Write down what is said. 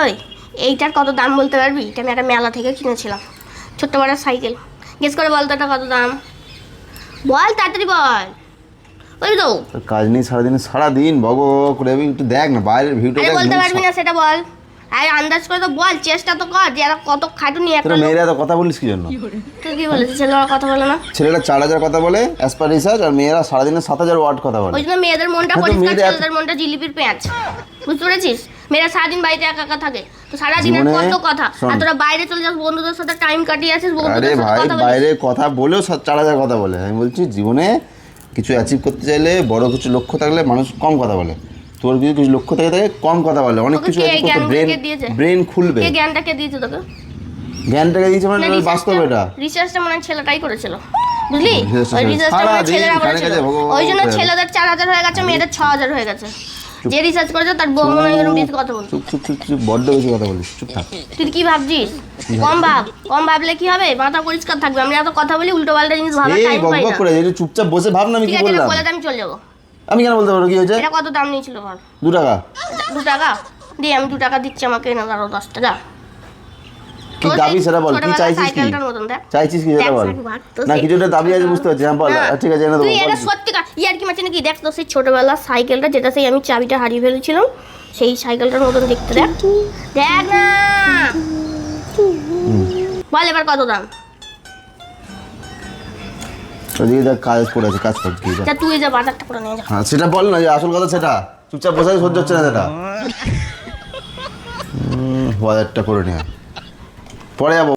ওই এইটার কত দাম বলতে পারবি? এটা আমি একটা মেলা থেকে কিনেছিলাম, ছোট্ট বড় সাইকেল। গেস করে বল তো এটা কত দাম? বল তাড়াতাড়ি বল, বলবি তো? কাজ নেই সারাদিন বক বক করে একটু দেখ না বাইরের ভিউটা আরে দেখ। বলতে পারবি না সেটা বল, আরে আন্দাজ করে তো বল, চেষ্টা তো কর যে এরা কত খাটুনি একটা তোরা লোক। মেয়েরা তো কথা বলিস কি জন্য? তুই কি বলেছিস ছেলেরা কথা বলে না? ছেলেরা 4,000 কথা বলে অ্যাজ পার রিসার্চ, আর মেয়েরা সারাদিনে 7,000 ওয়ার্ড কথা বলে। ওই জন্য মেয়েদের মনটা হ্যাঁ, তো পরিষ্কার, মেয়েদের ছেলেদের মনটা জিলিপির পেঁয়াজ। বুঝতে পেরেছিস? মেয়েরা সারাদিন বাড়িতে একা একা থাকে, তো সারাদিনের জীবনে কত কথা। শোন। আর তোরা বাইরে চলে যাস, বন্ধুদের সাথে টাইম কাটিয়ে আসিস, আরে বন্ধুদের সাথে ভাই কথা বলিস। বাইরে কথা বলেও 4,000 কথা বলে। আমি বলছি জীবনে কিছু অ্যাচিভ করতে চাইলে, বড় কিছু লক্ষ্য থাকলে মানুষ কম কথা বলে। তোর যদি কিছু লক্ষ্য থাকে কম কথা বলে, অনেক তোকে কিছু কে এই জ্ঞান ব্রেন কে দিয়েছে? ব্রেন খুলবে। কে জ্ঞানটা কে দিয়েছে তোকে? জ্ঞানটাকে দিয়েছে মানে না, বাস্তব এটা। রিসার্চটা মনে হয় ছেলেটাই করেছিল, বুঝলি? research-টা ওই রিসার্চটা মনে হয় সারাদিন ছেলেরা কানে করেছিল, কাছে ভগবান ওই জন্য করে। ছেলেদের 4,000 হয়ে গেছে, মেয়েদের 6,000 হয়ে গেছে। যে রিসার্চ করেছে তার বউ মনে হয় এরকম বেশি কথা বলছে। চুপ চুপ চুপ চুপ, বড্ড বেশি কথা বলিস, চুপ থাক। তুই কি ভাবছিস? কম ভাব, কম ভাবলে কি হবে? মাথা পরিষ্কার থাকবে। আমরা এত কথা বলি, উল্টো পাল্টা জিনিস ভাবার এই টাইম বক পাই বক না। করে এই চুপচাপ বসে ভাব না আমি ঠিক কি আছে, এটা বললাম। বলে দে, আমি চলে যাবো। আমি কেন বলতে পারবো কি হয়েছে? এটা কত দাম নিয়েছিল বল? 2 টাকা। 2 টাকা দিয়ে আমি 2 টাকা দিচ্ছি, আমাকে এনে দাও 10 টাকা। কি দাবি সেটা বল, কি চাইছিস কি? সাইকেলটার মতন দেখ। চাইছিস কি সেটা বল। না কিছুটা দাবি আছে বুঝতে পারছি, হ্যাঁ বল। ঠিক আছে এনে দেবো। তুই এটা সত্যিকার ইয়ার কি মারছিস নাকি? দেখ তো সেই ছোটবেলার সাইকেলটা, যেটা সেই আমি চাবিটা হারিয়ে ফেলেছিলাম, সেই সাইকেলটার মতন দেখতে। দেখ দেখ না, বল এবার কত দাম? ওদিকে দেখ কাজ পড়ে আছে, কাজ কর কি যা। তা তুই যা বাজারটা করে নিয়ে যা। হ্যাঁ সেটা বল না, যে আসল কথা সেটা। চুপচাপ বসে সহ্য হচ্ছে না সেটা। বাজারটা করে নিয়ে পরে যাবো।